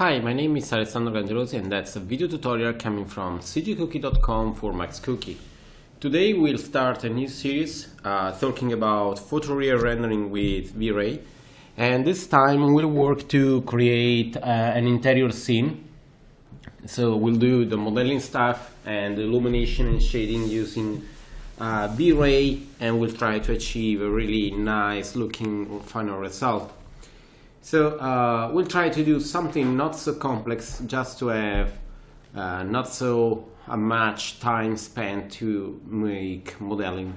Hi, my name is Alessandro Gangelosi and that's a video tutorial coming from cgcookie.com for Max Cookie. Today we'll start a new series talking about photoreal rendering with VRay, and this time we'll work to create an interior scene. So we'll do the modeling stuff and the illumination and shading using VRay, and we'll try to achieve a really nice looking final result. So we'll try to do something not so complex, just to have not so much time spent to make modeling.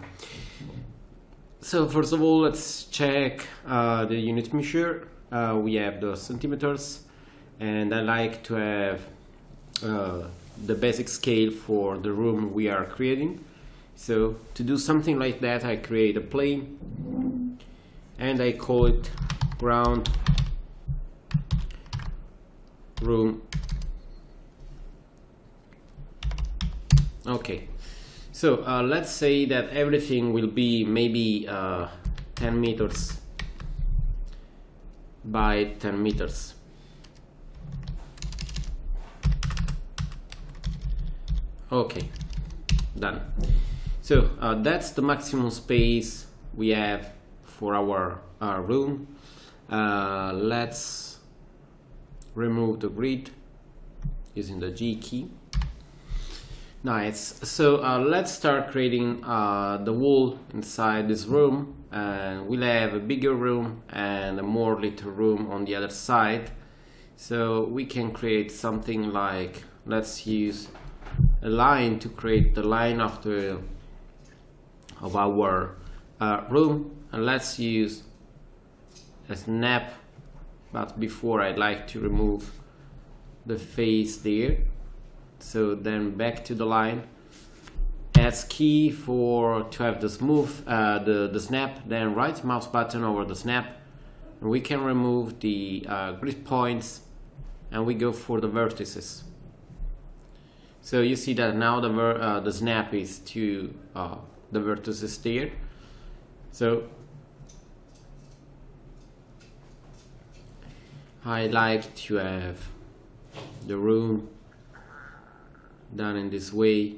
So first of all, let's check the unit measure. We have the centimeters, and I like to have the basic scale for the room we are creating. So to do something like that, I create a plane and I call it ground room. Okay, so let's say that everything will be maybe 10 meters by 10 meters. Okay, done. So that's the maximum space we have for our room. Let's remove the grid using the G key. Nice. So let's start creating the wall inside this room, and we'll have a bigger room and a more little room on the other side. So we can create something like, let's use a line to create the line of our room, and let's use a snap. But before, I'd like to remove the face there. So then back to the line, S key to have the smooth, the snap, then right mouse button over the snap, and we can remove the grid points, and we go for the vertices. So you see that now the snap is to the vertices there. So I like to have the room done in this way.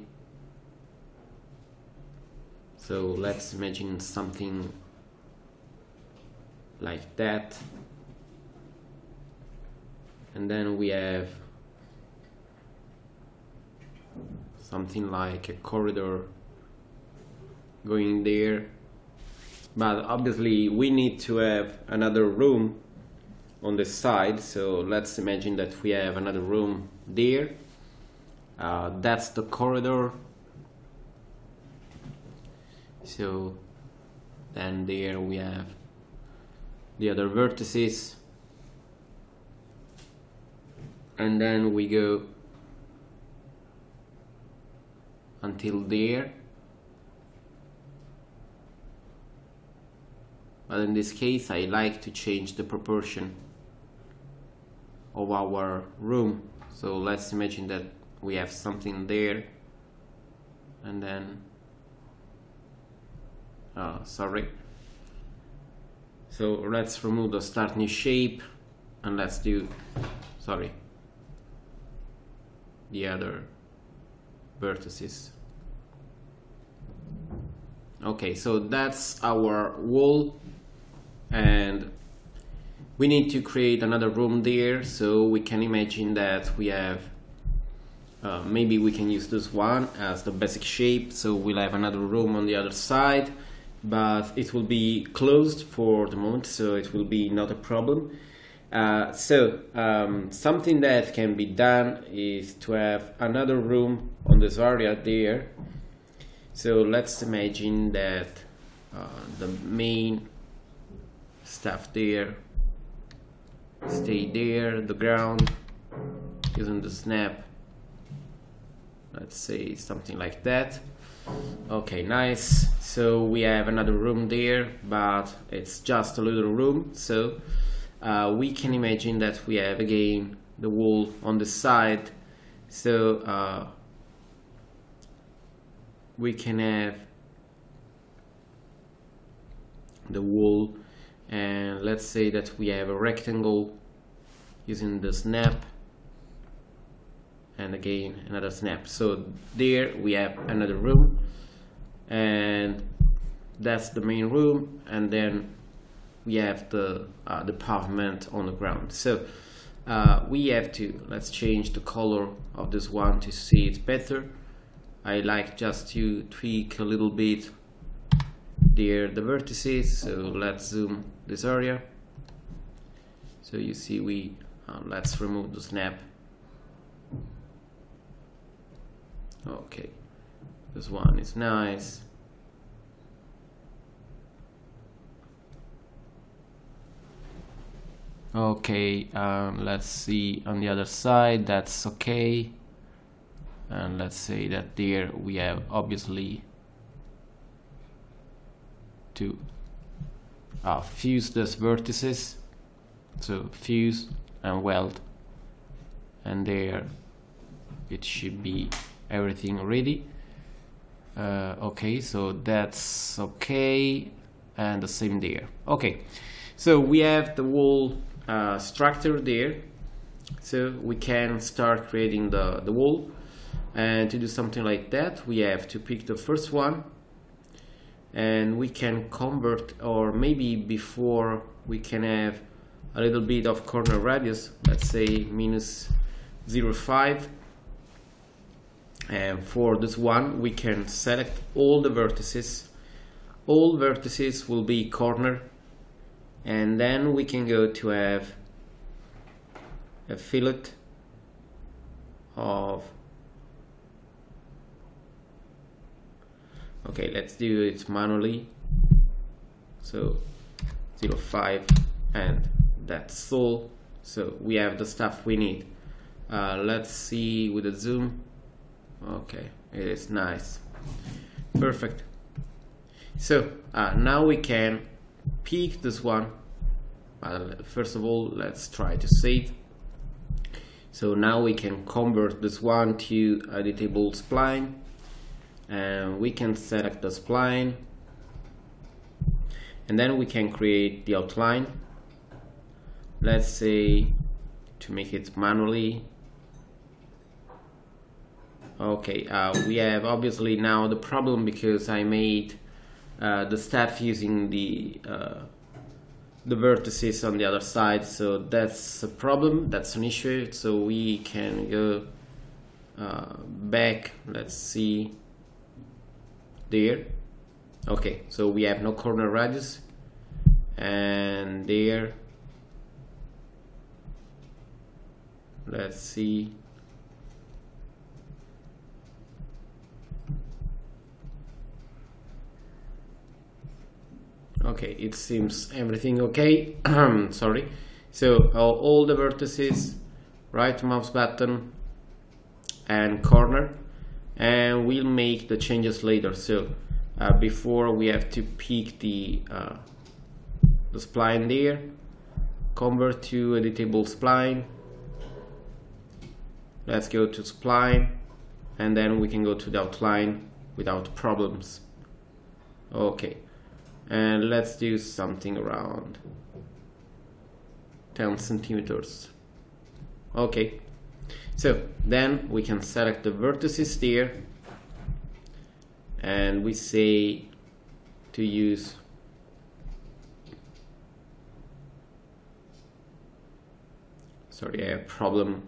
So let's imagine something like that, and then we have something like a corridor going there, but obviously we need to have another room on the side. So let's imagine that we have another room there. That's the corridor. So then there we have the other vertices, and then we go until there. But in this case, I like to change the proportion of our room. So let's imagine that we have something there, and then sorry. So let's remove the start new shape, and let's do the other vertices. Okay, so that's our wall, and we need to create another room there. So we can imagine that we have maybe we can use this one as the basic shape. So we'll have another room on the other side, but it will be closed for the moment, so it will be not a problem. Something that can be done is to have another room on this area there. So let's imagine that the main stuff there stay there, the ground using the snap, let's say something like that. Okay, nice. So we have another room there, but it's just a little room. So we can imagine that we have again the wall on the side. So we can have the wall, and let's say that we have a rectangle using the snap, and again another snap. So there we have another room, and that's the main room, and then we have the pavement on the ground. So we have to, let's change the color of this one to see it better. I like just to tweak a little bit there the vertices, so let's zoom this area. So you see we let's remove the snap. Okay, this one is nice. Okay, let's see on the other side, that's okay. And let's say that there we have obviously to fuse these vertices, so fuse and weld, and there it should be everything ready. Okay, so that's okay, and the same there. Okay, so we have the wall structure there, so we can start creating the wall. And to do something like that, we have to pick the first one, and we can convert, or maybe before we can have a little bit of corner radius, let's say minus 0.5. And for this one we can select all the vertices. All vertices will be corner, and then we can go to have a fillet of, okay, let's do it manually, so 0.5, and that's all. So we have the stuff we need. Let's see with the zoom. Okay, it is nice, perfect. So now we can pick this one. First of all, let's try to save. So now we can convert this one to editable spline, and we can select the spline, and then we can create the outline. Let's say to make it manually. Okay, we have obviously now the problem because I made the stuff using the vertices on the other side, so that's a problem, that's an issue. So we can go back, let's see there. Okay, so we have no corner radius, and there, let's see, okay, it seems everything okay. Sorry. So all the vertices, right mouse button and corner, and we'll make the changes later. So before we have to pick the spline there, convert to editable spline. Let's go to spline, and then we can go to the outline without problems. Okay, and let's do something around 10 centimeters. Okay, so then we can select the vertices there, and we say to use sorry, I have a problem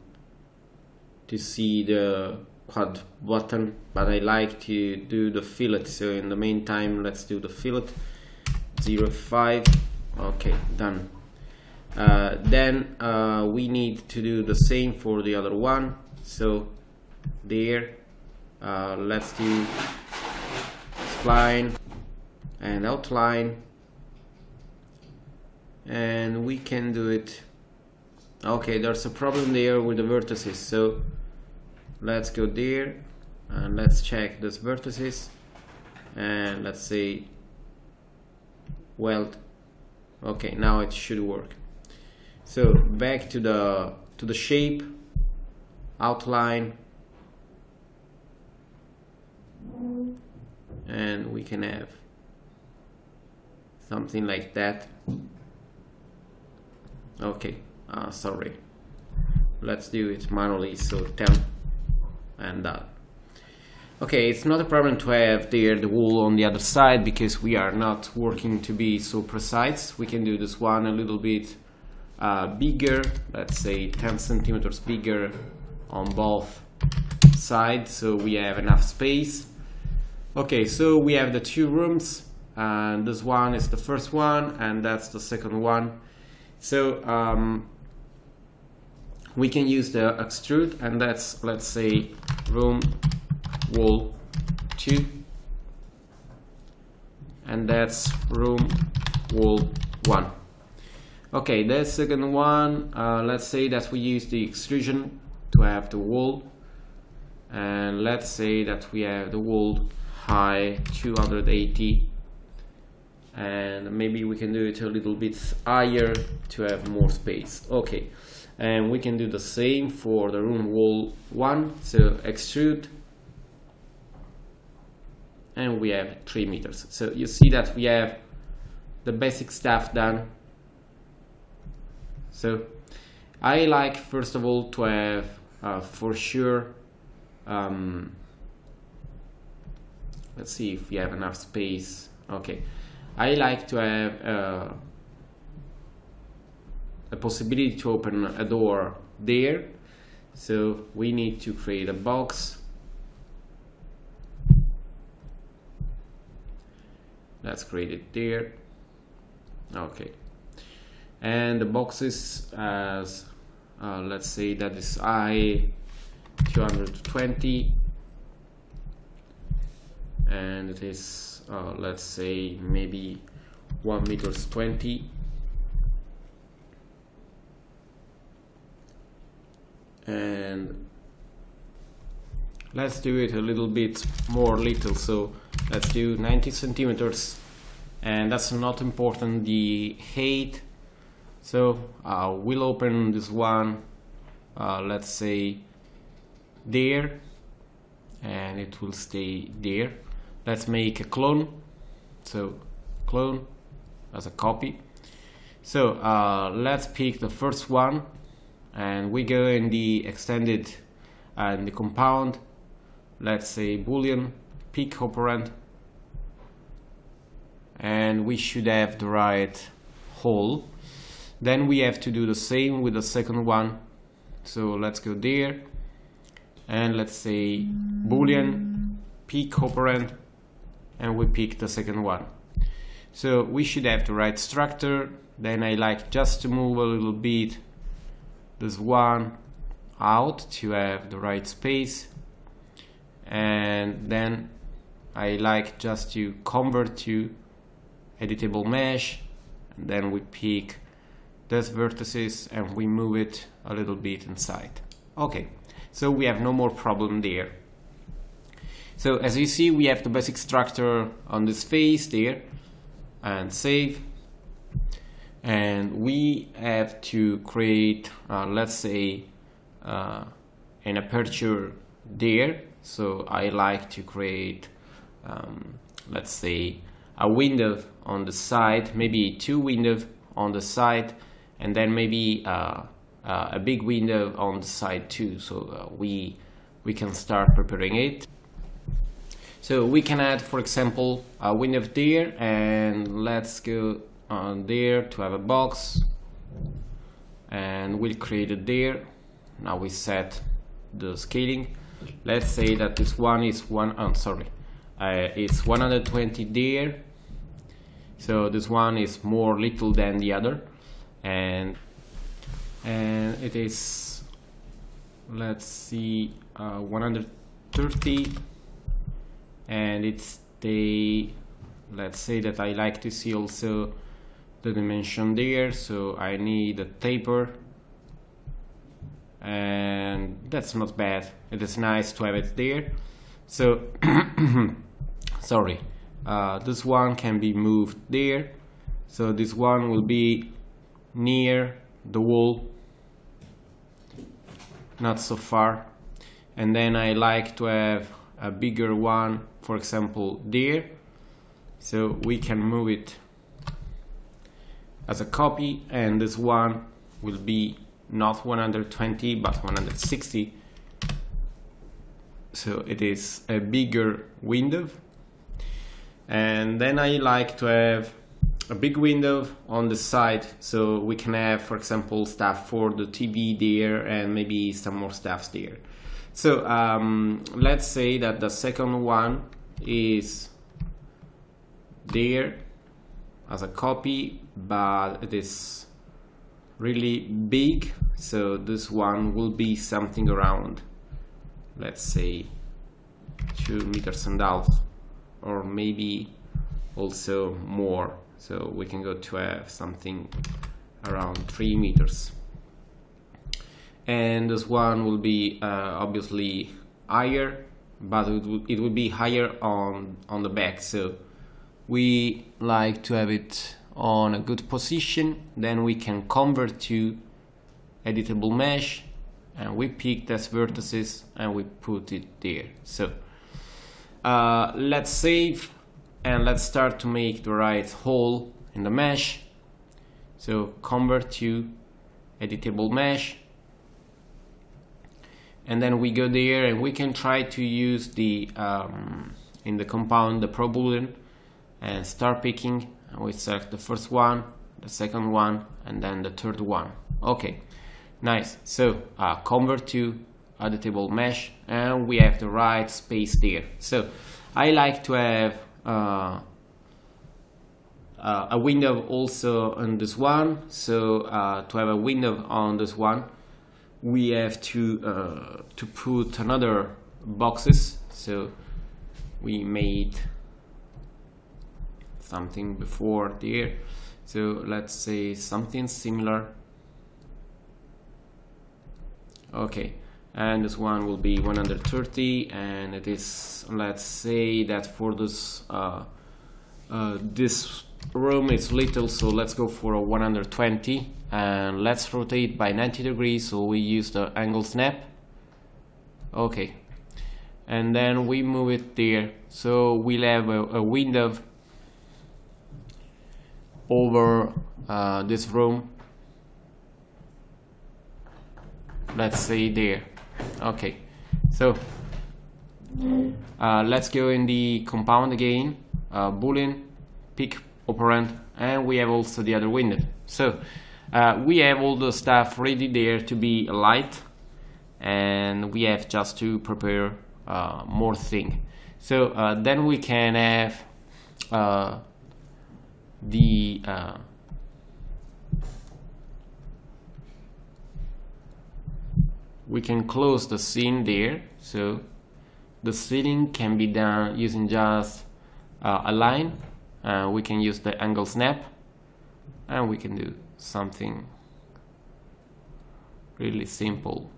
to see the quad button, but I like to do the fillet, so in the meantime let's do the fillet. 0.5. Okay, done. Then we need to do the same for the other one, so there let's do spline and outline, and we can do it. Okay, there's a problem there with the vertices, so let's go there and let's check those vertices, and let's say weld. Okay, now it should work. So back to the shape, outline, and we can have something like that. Okay, sorry, let's do it manually. So 10. and done. Okay, it's not a problem to have there the wall on the other side because we are not working to be so precise. We can do this one a little bit bigger, let's say 10 centimeters bigger on both sides, so we have enough space. Okay, so we have the two rooms, and this one is the first one and that's the second one. So we can use the extrude, and that's, let's say, room wall 2, and that's room wall 1. Okay, the second one, let's say that we use the extrusion to have the wall, and let's say that we have the wall high 280, and maybe we can do it a little bit higher to have more space. Okay, and we can do the same for the room wall 1, so extrude, and we have 3 meters. So you see that we have the basic stuff done. So I like, first of all, to have for sure, let's see if we have enough space. Okay, I like to have a possibility to open a door there, so we need to create a box. Let's create it there. Okay, and the boxes as let's say that is I 220, and it is let's say maybe 1 meters 20, and let's do it a little bit more little, so let's do 90 centimeters, and that's not important, the height. So we'll open this one, let's say there, and it will stay there. Let's make a clone, so clone as a copy. So let's pick the first one, and we go in the extended and the compound, let's say boolean, pick operand, and we should have the right hole. Then we have to do the same with the second one, so let's go there, and let's say boolean, pick operand, and we pick the second one. So we should have the right structure. Then I like just to move a little bit this one out to have the right space, and then I like just to convert to editable mesh, and then we pick those vertices and we move it a little bit inside. Okay, so we have no more problem there. So as you see, we have the basic structure on this face there, and save, and we have to create let's say an aperture there. So I like to create let's say a window on the side, maybe 2 windows on the side, and then maybe a big window on the side too. So we can start preparing it. So we can add, for example, a window there, and let's go on there to have a box, and we'll create it there. Now we set the scaling. Let's say that this one is it's 120 there. So this one is more little than the other, and it is, let's see, 130, and it's the, let's say that I like to see also the dimension there, so I need a taper, and that's not bad. It is nice to have it there. So sorry, this one can be moved there, so this one will be near the wall, not so far, and then I like to have a bigger one, for example there, so we can move it as a copy, and this one will be not 120 but 160, so it is a bigger window. And then I like to have a big window on the side, so we can have, for example, stuff for the TV there and maybe some more stuff there. So let's say that the second one is there as a copy, but it is really big, so this one will be something around, let's say, 2.5 meters, or maybe also more, so we can go to have something around 3 meters. And this one will be obviously higher, but it will be higher on the back, so we like to have it on a good position. Then we can convert to editable mesh, and we pick these vertices and we put it there. So let's save and let's start to make the right hole in the mesh. So convert to editable mesh, and then we go there and we can try to use the in the compound the Pro Boolean and start picking, and we select the first one, the second one, and then the third one. Okay, nice. So convert to editable mesh, and we have the right space there. So I like to have a window also on this one. So to have a window on this one, we have to put another boxes. So we made something before there, so let's say something similar. Okay, and this one will be 130, and it is, let's say that for this this room is little, so let's go for a 120, and let's rotate by 90 degrees, so we use the angle snap. Okay, and then we move it there, so we'll have a window over this room, let's say there. Okay, so let's go in the compound again, Boolean, pick operand, and we have also the other window. So we have all the stuff ready there to be light, and we have just to prepare more thing. So then we can have we can close the scene there, so the sealing can be done using just a line. We can use the angle snap, and we can do something really simple.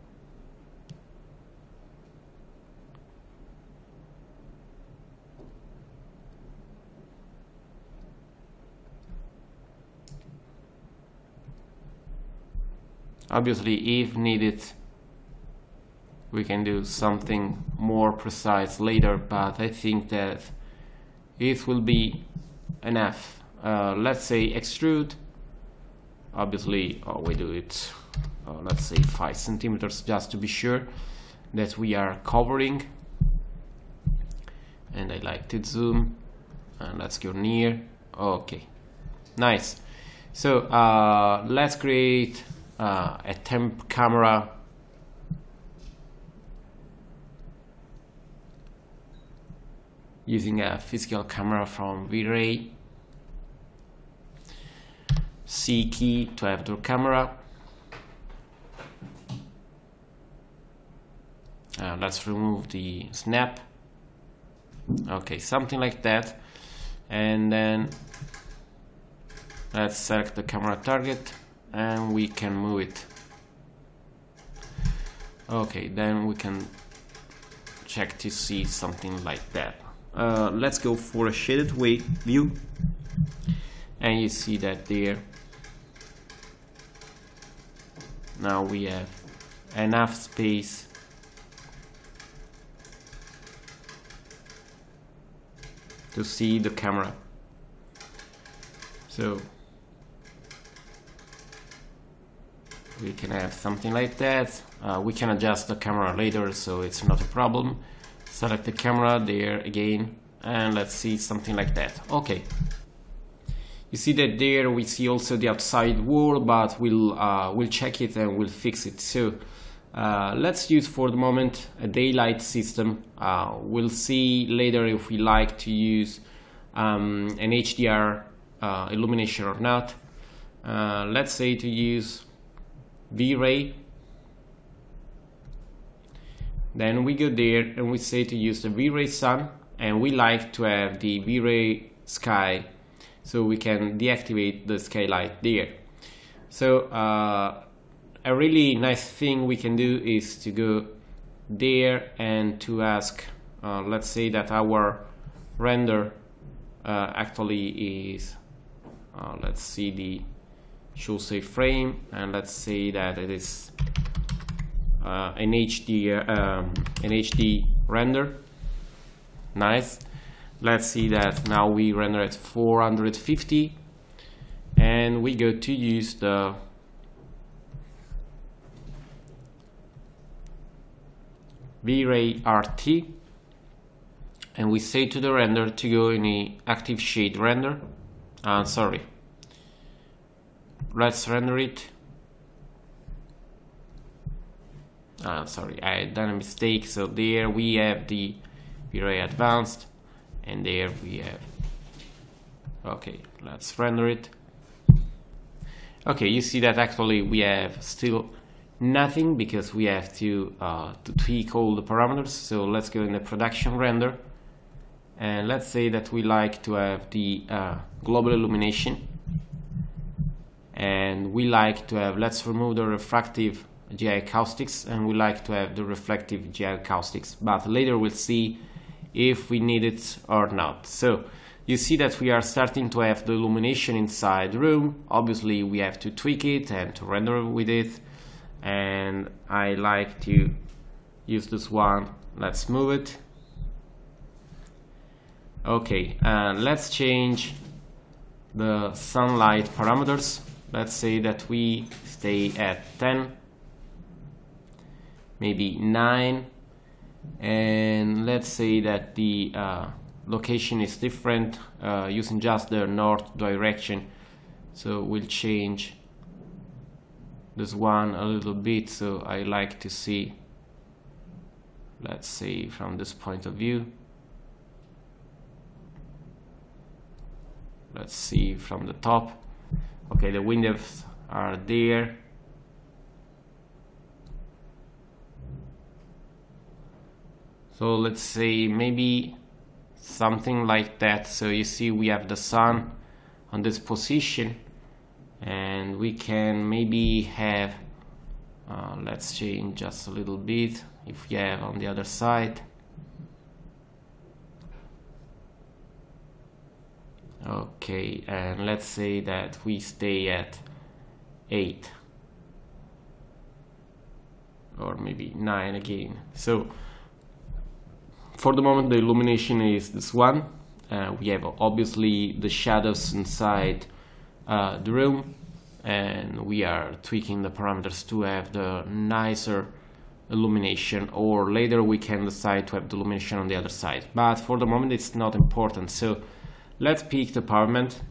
Obviously, if needed, we can do something more precise later, but I think that it will be enough. Let's say extrude. Obviously, we do it, let's say 5 centimeters, just to be sure that we are covering. And I like to zoom, and let's go near. Okay, nice. So let's create a temp camera using a physical camera from VRay. C key to have the camera. Let's remove the snap. Okay, something like that, and then let's select the camera target, and we can move it. Okay, then we can check to see something like that. Let's go for a shaded view, and you see that there. Now we have enough space to see the camera. So we can have something like that. We can adjust the camera later, so it's not a problem. select the camera there again, and let's see something like that. Okay, you see that there we see also the outside wall, but we'll check it and we'll fix it. So let's use for the moment a daylight system. We'll see later if we like to use an HDR illumination or not. Let's say to use VRay. Then we go there and we say to use the VRay sun, and we like to have the VRay sky, so we can deactivate the skylight there. So a really nice thing we can do is to go there and to ask, let's say that our render actually is, let's see the show save frame, and let's say that it is an HD render. Nice. Let's see that now we render at 450, and we go to use the VRay RT, and we say to the render to go in the active shade render. Sorry, let's render it. Sorry, I had done a mistake. So there we have the VRay advanced, and there we have, okay, let's render it. Okay, you see that actually we have still nothing because we have to tweak all the parameters. So let's go in the production render, and let's say that we like to have the global illumination, and we like to have, let's remove the refractive GI acoustics, and we like to have the reflective GI acoustics, but later we'll see if we need it or not. So you see that we are starting to have the illumination inside the room. Obviously we have to tweak it and to render with it, and I like to use this one. Let's move it. Okay, let's change the sunlight parameters. Let's say that we stay at 10, maybe 9, and let's say that the location is different, using just the north direction. So we'll change this one a little bit, so I like to see, let's say from this point of view. Let's see from the top. Okay, the windows are there. So let's say maybe something like that. So you see we have the sun on this position, and we can maybe have, let's change just a little bit if we have on the other side. Okay, and let's say that we stay at 8 or maybe 9 again. So for the moment the illumination is this one. We have obviously the shadows inside the room, and we are tweaking the parameters to have the nicer illumination, or later we can decide to have the illumination on the other side, but for the moment it's not important. So let's pick the parament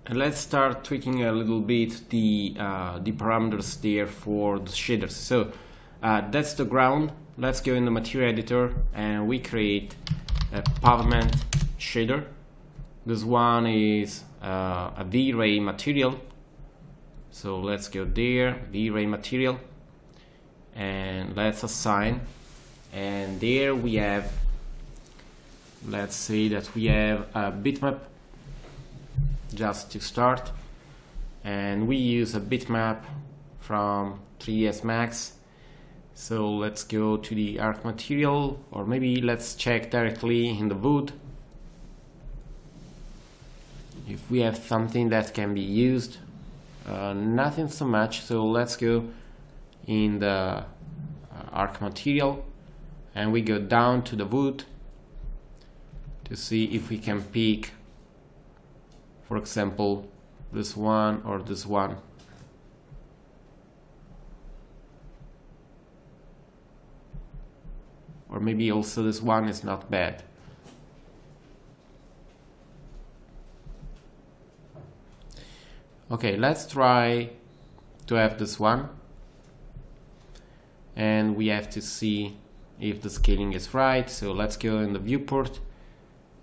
and let's start tweaking a little bit the parameters there for the shaders. So that's the ground. Let's go in the material editor and we create a pavement shader. This one is a VRay material. So let's go there, VRay material, and let's assign, and there we have, let's say that we have a bitmap just to start, and we use a bitmap from 3ds Max. So let's go to the arc material, or maybe let's check directly in the wood if we have something that can be used. Nothing so much, so let's go in the arc material and we go down to the wood to see if we can pick, for example, this one or this one. maybe also this one is not bad. Okay, let's try to have this one, and we have to see if the scaling is right. So let's go in the viewport,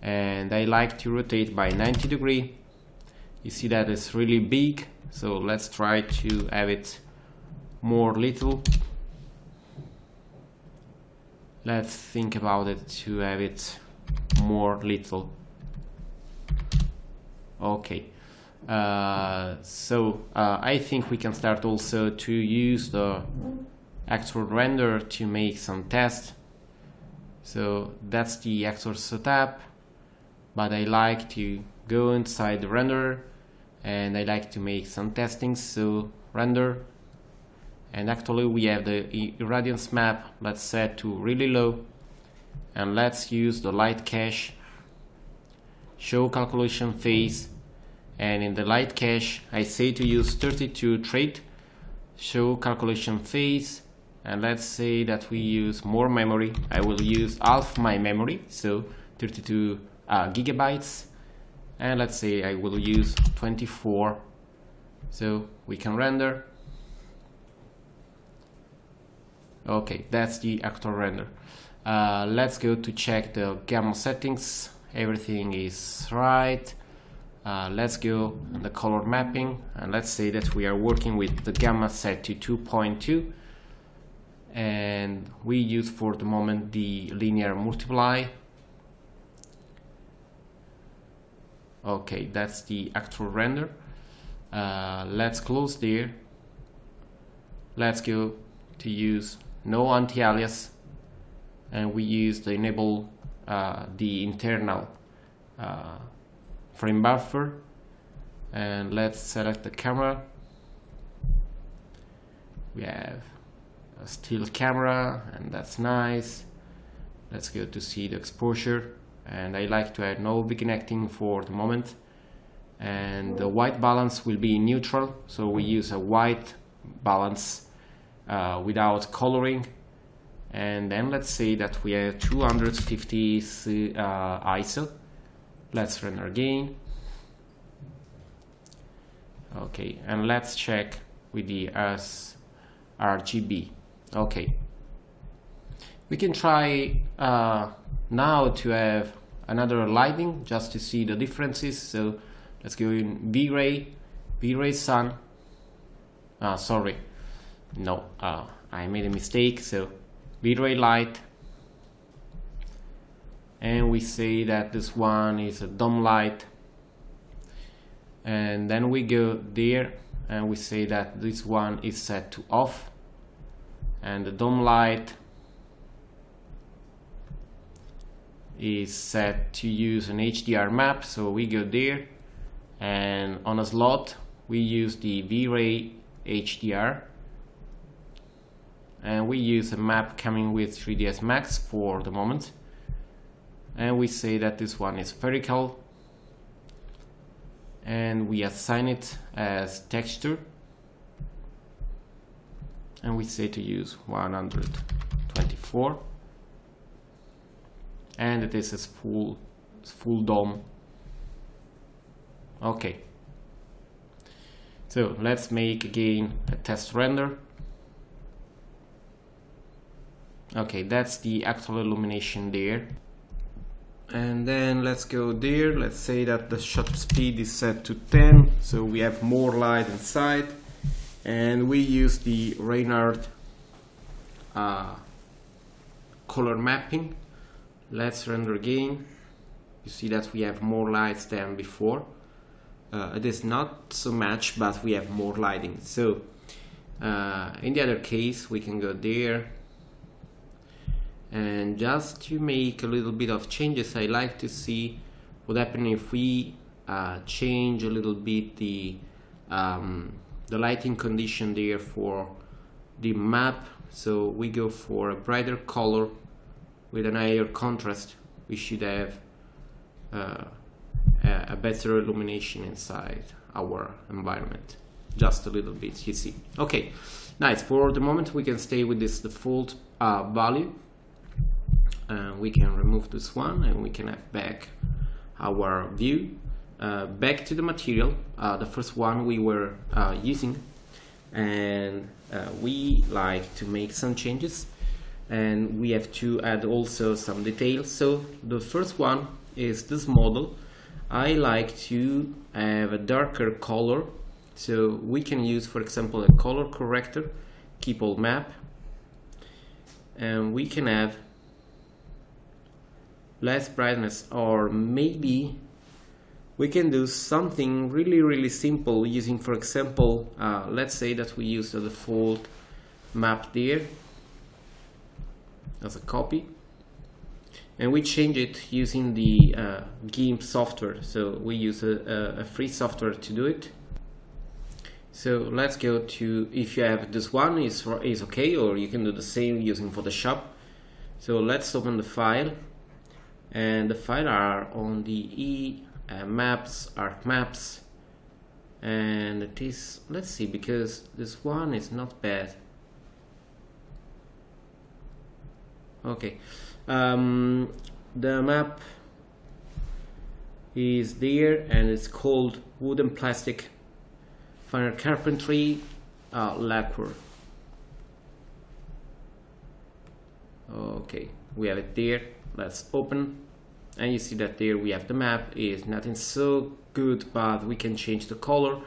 and I like to rotate by 90 degrees. You see that it's really big, so let's try to have it more little. Let's think about it to have it more little. Okay, I think we can start also to use the actual render to make some tests. So that's the actual setup, but I like to go inside the render and I like to make some testing. So render, and actually we have the irradiance map. Let's set to really low, and let's use the light cache, show calculation phase, and in the light cache I say to use 32 trait, show calculation phase, and let's say that we use more memory. I will use half my memory, so 32 gigabytes, and let's say I will use 24, so we can render. Okay, that's the actual render. Let's go to check the gamma settings. Everything is right. Let's go on the color mapping, and let's say that we are working with the gamma set to 2.2, and we use for the moment the linear multiply. Okay, that's the actual render. Let's close there. Let's go to use no anti-alias, and we use the enable the internal frame buffer, and let's select the camera. We have a still camera, and that's nice. Let's go to see the exposure, and I like to add no vignetting for the moment, and the white balance will be neutral, so we use a white balance without coloring. And then let's say that we have 250 ISO. Let's render again. Okay, and let's check with the RGB. Okay, we can try now to have another lighting just to see the differences. So let's go in VRay sun. Sorry, no, I made a mistake. So VRay light, and we say that this one is a dome light, and then we go there and we say that this one is set to off, and the dome light is set to use an HDR map. So we go there, and on a slot we use the VRay HDR, and we use a map coming with 3ds Max for the moment, and we say that this one is spherical, and we assign it as texture, and we say to use 124, and it is a full dome. Okay, so let's make again a test render. Okay, that's the actual illumination there. And then let's go there. Let's say that the shutter speed is set to 10, so we have more light inside, and we use the Reinhardt color mapping. Let's render again. You see that we have more lights than before. It is not so much, but we have more lighting. So in the other case we can go there, and just to make a little bit of changes, I like to see what happens if we change a little bit the lighting condition there for the map. So we go for a brighter color with an higher contrast. We should have a better illumination inside our environment, just a little bit, you see. Okay, nice. For the moment we can stay with this default value. we can remove this one and we can have back our view. Back to the material, the first one we were using, and we like to make some changes, and we have to add also some details. So the first one is this model. I like to have a darker color, so we can use, for example, a color corrector, keep all map, and we can have less brightness, or maybe we can do something really simple using, for example, let's say that we use the default map there as a copy, and we change it using the GIMP software. So we use a free software to do it. So let's go to, if you have this one is okay, or you can do the same using Photoshop. So let's open the file, and the file are on the maps, arc maps, and it is, let's see, because this one is not bad. Okay, the map is there, and it's called wood and plastic finer carpentry lacquer. Okay, we have it there. Let's open, and you see that there we have the map. Is nothing so good, but we can change the color.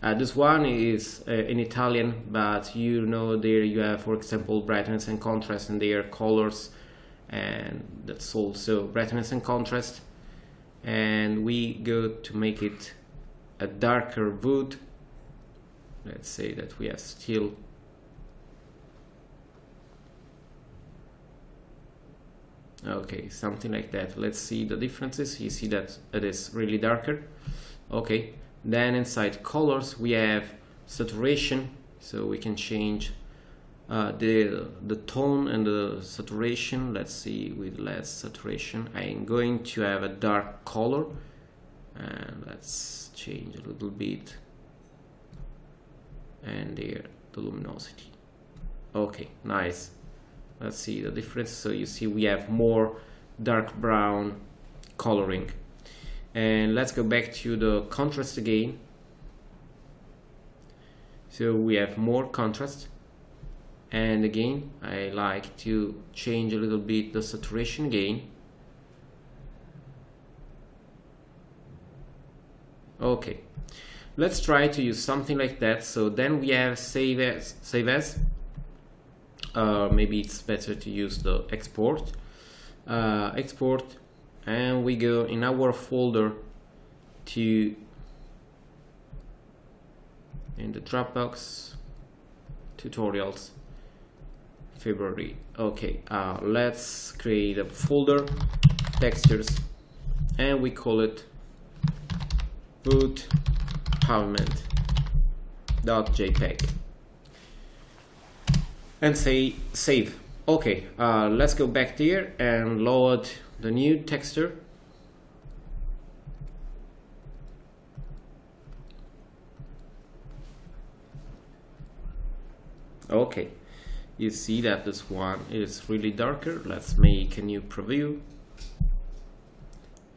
This one is in Italian, but you know, there you have, for example, brightness and contrast, and their colors, and that's also brightness and contrast. And we go to make it a darker wood. Let's say that we have still okay, something like that. Let's see the differences. You see that it is really darker. Okay, then inside colors we have saturation, so we can change the tone and the saturation. Let's see, with less saturation I'm going to have a dark color, and let's change a little bit, and there the luminosity. Okay, nice. Let's see the difference. So you see we have more dark brown coloring. And let's go back to the contrast again. So we have more contrast, and again I like to change a little bit the saturation again. Okay, let's try to use something like that. So then we have save as. Maybe it's better to use the export, and we go in our folder to, in the Dropbox, tutorials, February. Okay, let's create a folder, textures, and we call it wood pavement.jpg, and say save. Okay, let's go back there and load the new texture. Okay, you see that this one is really darker. Let's make a new preview,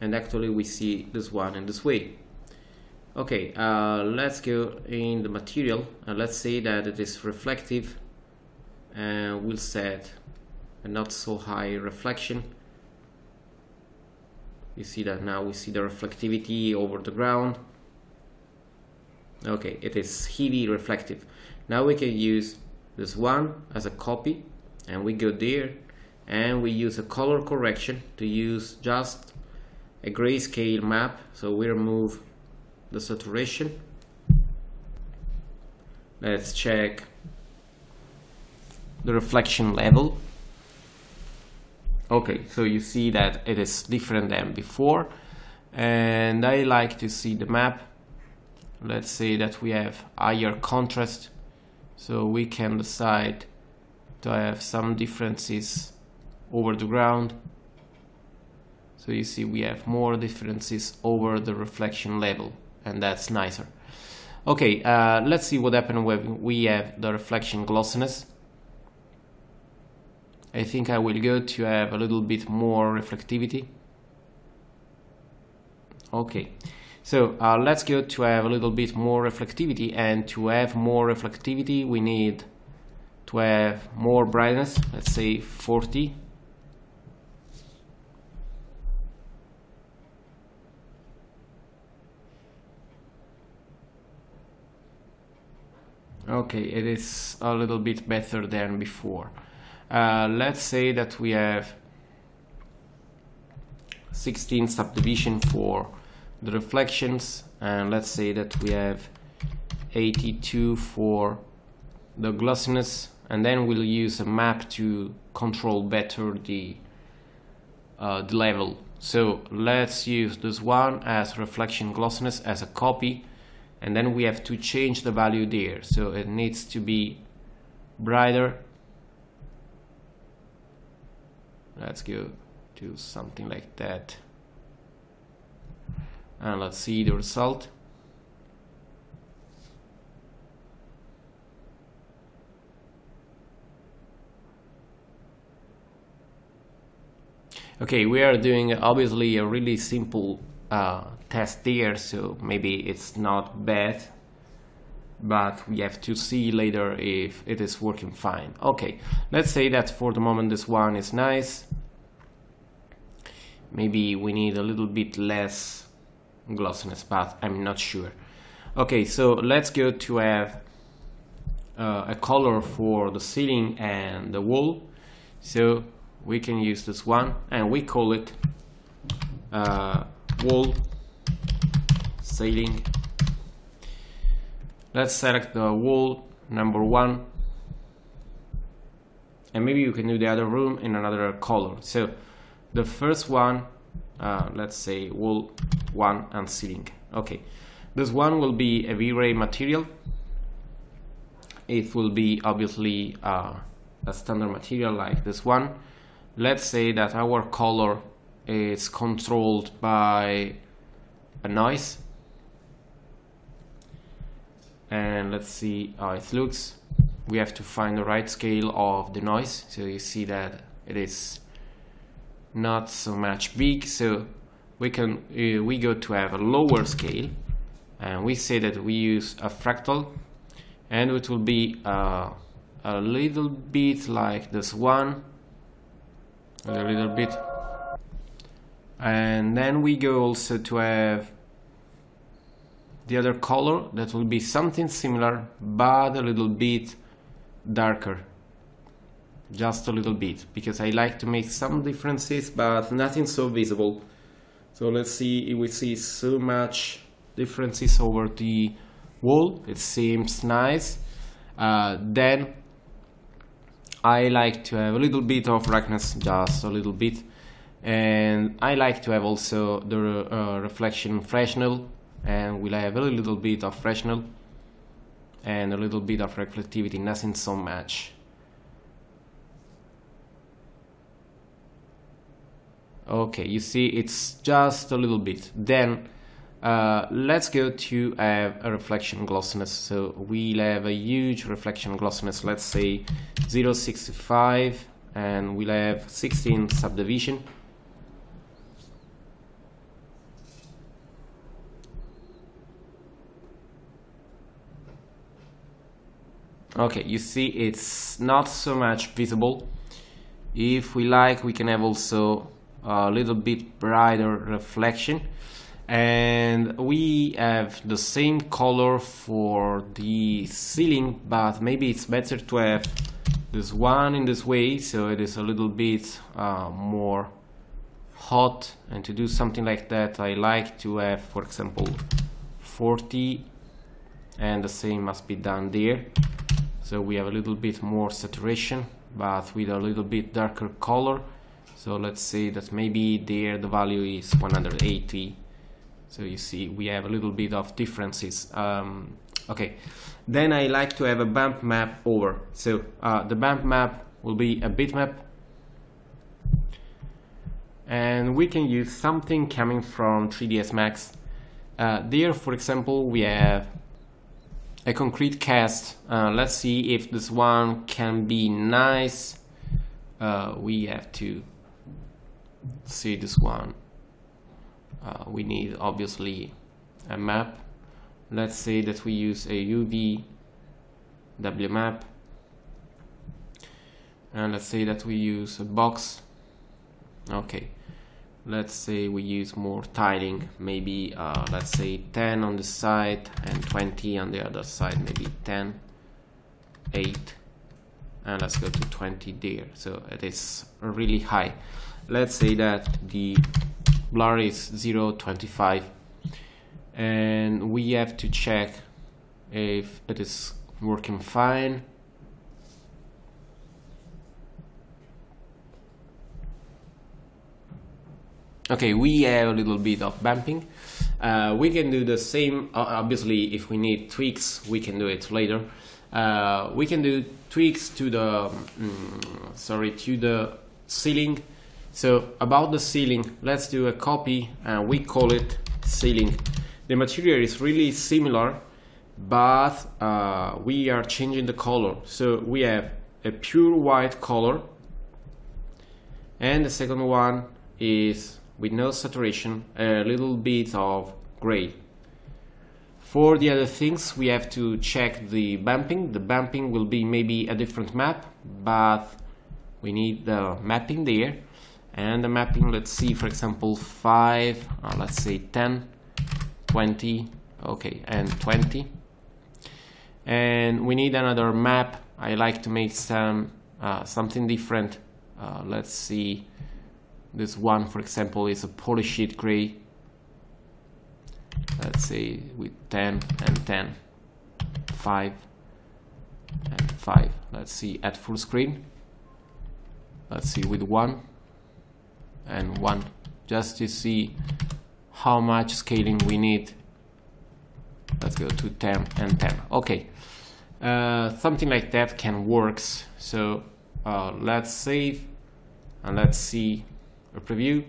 and actually we see this one in this way. Okay, let's go in the material, and let's say that it is reflective, and we'll set a not so high reflection. You see that now we see the reflectivity over the ground. Okay, it is heavy reflective. Now we can use this one as a copy, and we go there and we use a color correction to use just a grayscale map. So we remove the saturation. Let's check the reflection level. Okay, so you see that it is different than before, and I like to see the map. Let's say that we have higher contrast, so we can decide to have some differences over the ground. So you see we have more differences over the reflection level, and that's nicer. Okay, let's see what happens when we have the reflection glossiness. I think I will go to have a little bit more reflectivity. Okay, so let's go to have a little bit more reflectivity, and to have more reflectivity we need to have more brightness, let's say 40. Okay, it is a little bit better than before. Let's say that we have 16 subdivision for the reflections, and let's say that we have 82 for the glossiness, and then we'll use a map to control better the level. So let's use this one as reflection glossiness as a copy, and then we have to change the value there, so it needs to be brighter. Let's go to something like that, and let's see the result. Okay, we are doing obviously a really simple test there, so maybe it's not bad, but we have to see later if it is working fine. Okay, let's say that for the moment this one is nice. Maybe we need a little bit less glossiness, but I'm not sure. Okay, so let's go to have a color for the ceiling and the wall. So we can use this one, and we call it wall ceiling. Let's select the wall number 1, and maybe you can do the other room in another color. So the first one, let's say wall 1 and ceiling. Okay, this one will be a VRay material. It will be obviously a standard material like this one. Let's say that our color is controlled by a noise, and let's see how it looks. We have to find the right scale of the noise, so you see that it is not so much big, so we go to have a lower scale, and we say that we use a fractal, and it will be a little bit like this one, a little bit. And then we go also to have the other color that will be something similar but a little bit darker, just a little bit, because I like to make some differences but nothing so visible. So let's see if we see so much differences over the wall. It seems nice. Then I like to have a little bit of darkness, just a little bit, and I like to have also the reflection Fresnel, and we'll have a little bit of Fresnel and a little bit of reflectivity, nothing so much. Okay, you see it's just a little bit. Then let's go to have a reflection glossiness. So we'll have a huge reflection glossiness, let's say 0.65, and we'll have 16 subdivision. Okay, you see it's not so much visible. If we like, we can have also a little bit brighter reflection, and we have the same color for the ceiling, but maybe it's better to have this one in this way, so it is a little bit more hot. And to do something like that, I like to have, for example, 40, and the same must be done there. So we have a little bit more saturation, but with a little bit darker color. So let's say that maybe there the value is 180. So you see we have a little bit of differences. Okay, then I like to have a bump map over. So the bump map will be a bitmap, and we can use something coming from 3ds Max. There, for example, we have a concrete cast. Let's see if this one can be nice we have to see this one. We need obviously a map. Let's say that we use a UV W map, and let's say that we use a box. Okay, let's say we use more tiling, maybe let's say 10 on the side and 20 on the other side, maybe 10, 8, and let's go to 20 there. So it is really high. Let's say that the blur is 0.25, and we have to check if it is working fine. Okay, we have a little bit of bumping. We can do the same, obviously if we need tweaks we can do it later. We can do tweaks to the to the ceiling. So about the ceiling, let's do a copy and we call it ceiling. The material is really similar, but we are changing the color. So we have a pure white color, and the second one is with no saturation, a little bit of gray. For the other things, we have to check the bumping. The bumping will be maybe a different map, but we need the mapping there. And the mapping, let's see, for example, 5, let's say 10, 20, okay, and 20. And we need another map. I like to make some something different. Let's see, this one, for example, is a polished gray. Let's say with 10 and 10, 5 and 5. Let's see at full screen. Let's see with 1 and 1, just to see how much scaling we need. Let's go to 10 and 10. Okay, something like that can work. So let's save and let's see a preview.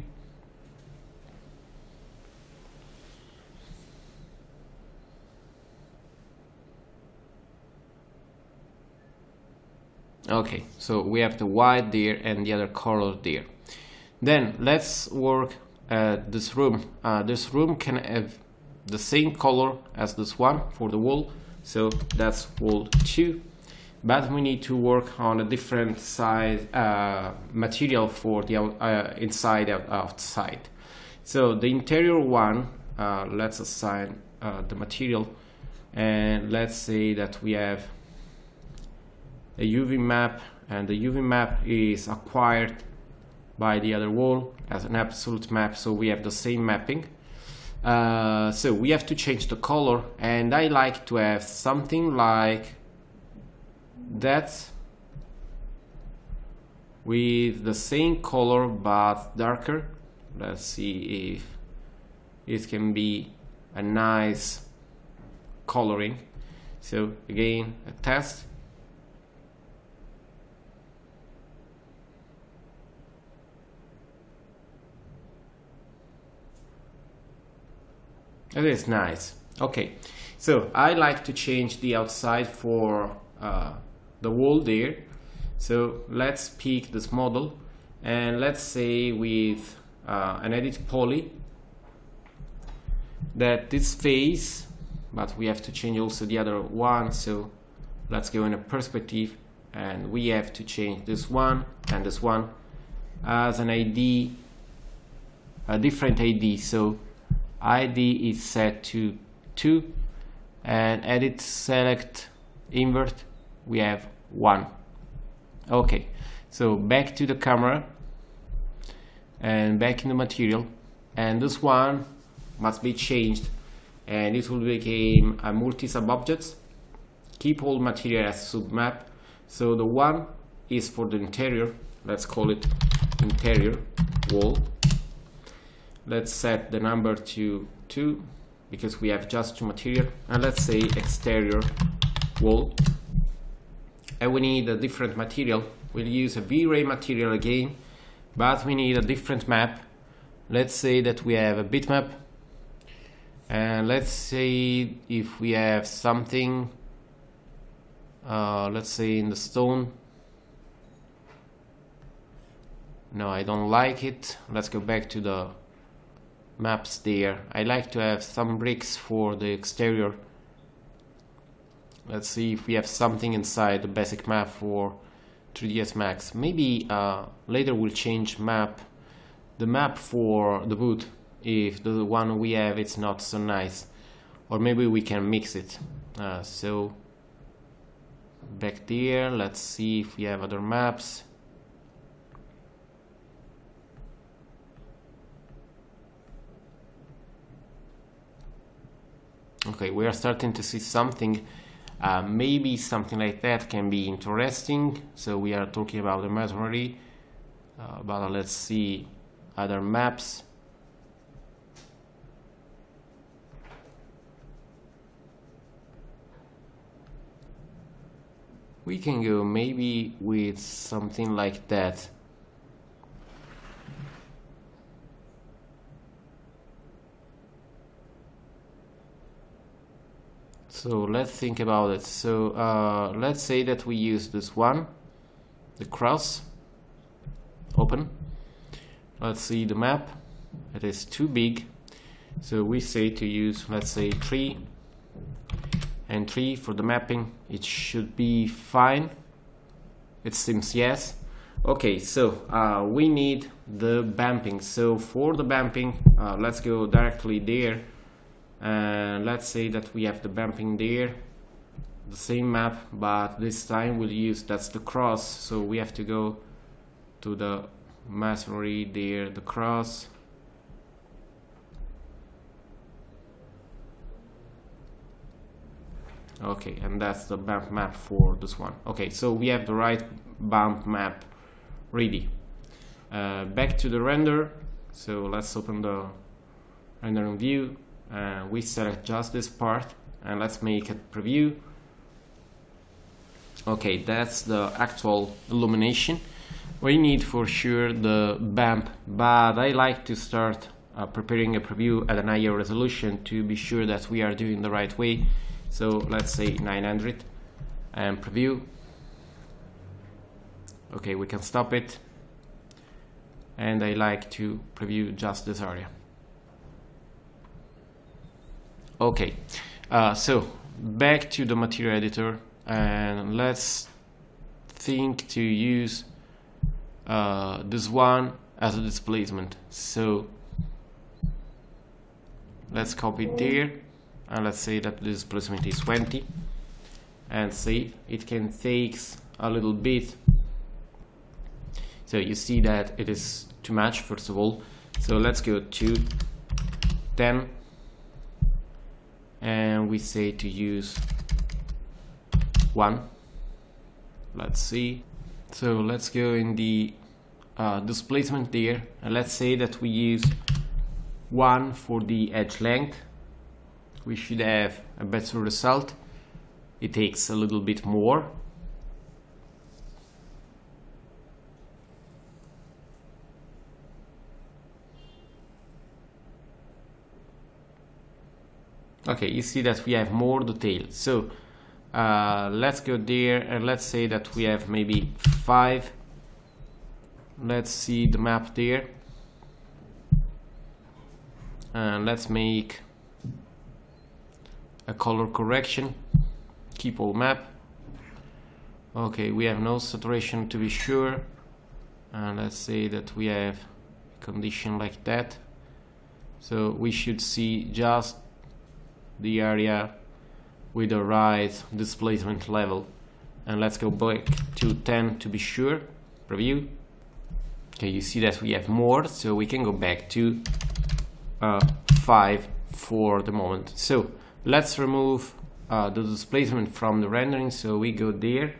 Okay, so we have the white there and the other color there. Then let's work at this room. This room can have the same color as this one for the wall, so that's wall 2, but we need to work on a different size material for the inside and outside. So the interior one, let's assign the material, and let's say that we have a UV map, and the UV map is acquired by the other wall as an absolute map, so we have the same mapping. So we have to change the color, and I like to have something like that with the same color but darker. Let's see if it can be a nice coloring. So again, a test. It is nice. Okay, so I like to change the outside for the wall there. So let's pick this model, and let's say with an edit poly that this face, but we have to change also the other one. So let's go in a perspective, and we have to change this one and this one as an ID, a different ID. So ID is set to 2, and edit select invert, we have 1. Okay, so back to the camera and back in the material, and this one must be changed, and it will become a multi sub objects. Keep all material as submap. So the one is for the interior, let's call it interior wall. Let's set the number to 2 because we have just 2 material, and let's say exterior wall, and we need a different material. We'll use a VRay material again, but we need a different map. Let's say that we have a bitmap, and let's say if we have something, let's say in the stone, No, I don't like it. Let's go back to the maps there. I like to have some bricks for the exterior. Let's see if we have something inside the basic map for 3ds Max. Maybe later we'll change the map for the wood if the one we have it's not so nice, or maybe we can mix it. So back there, let's see if we have other maps. Okay, we are starting to see something. Maybe something like that can be interesting. So we are talking about the masonry, but let's see other maps. We can go maybe with something like that. So let's think about it. So let's say that we use this one, the cross, open. Let's see the map. It is too big, so we say to use, let's say 3 and 3 for the mapping. It should be fine. It seems yes. Okay, so we need the bumping. So for the bumping, let's go directly there. And let's say that we have the bumping there, the same map, but this time we'll use, that's the cross, so we have to go to the masonry there, the cross. Okay, and that's the bump map for this one. Okay, so we have the right bump map ready. Back to the render, so let's open the rendering view. We select just this part and let's make a preview. Okay, that's the actual illumination. We need for sure the bump, but I like to start preparing a preview at an higher resolution to be sure that we are doing the right way. So let's say 900 and preview. Okay, we can stop it, and I like to preview just this area. Okay, so back to the material editor, and let's think to use this one as a displacement. So let's copy it there, and let's say that the displacement is 20, and save. It can take a little bit. So you see that it is too much, first of all. So let's go to 10. And we say to use 1. Let's see. So let's go in the displacement there, and let's say that we use 1 for the edge length. We should have a better result. It takes a little bit more. Okay, you see that we have more detail. So let's go there, and let's say that we have maybe 5. Let's see the map there, and let's make a color correction. Keep all map. Okay, we have no saturation to be sure, and let's say that we have a condition like that. So we should see just the area with the right displacement level. And let's go back to 10 to be sure. Preview. Okay, you see that we have more, so we can go back to 5 for the moment. So let's remove the displacement from the rendering. So we go there.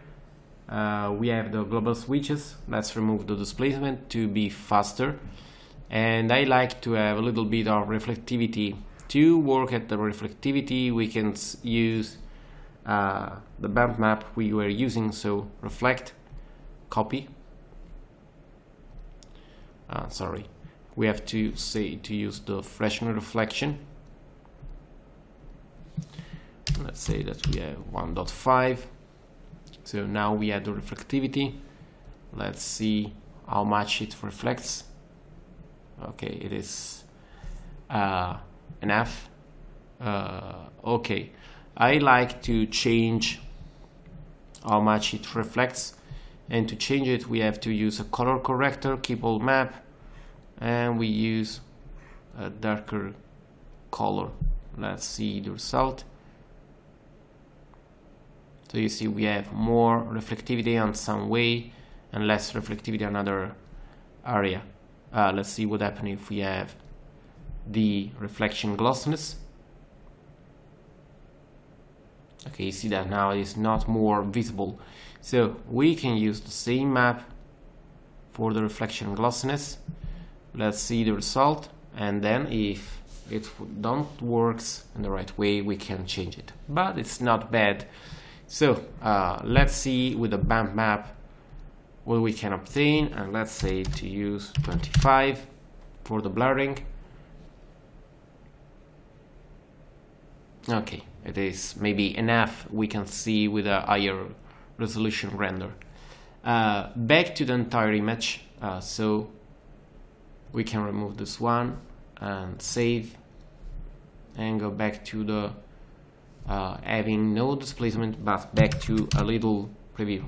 We have the global switches. Let's remove the displacement to be faster. And I like to have a little bit of reflectivity. To work at the reflectivity, we can use the bump map we were using. So reflect, copy. Sorry, we have to say to use the freshener reflection. Let's say that we have 1.5. So now we have the reflectivity. Let's see how much it reflects. Okay, it is enough. Okay, I like to change how much it reflects, and to change it we have to use a color corrector, keyboard map, and we use a darker color. Let's see the result. So you see we have more reflectivity on some way and less reflectivity on other area. Let's see what happens if we have the reflection glossiness. Okay, you see that now it's not more visible. So we can use the same map for the reflection glossiness. Let's see the result, and then if it don't works in the right way, we can change it, but it's not bad. So let's see with the bump map what we can obtain, and let's say to use 25 for the blurring. Okay, it is maybe enough, we can see with a higher resolution render. Back to the entire image, so we can remove this one and save, and go back to the having no displacement, but back to a little preview.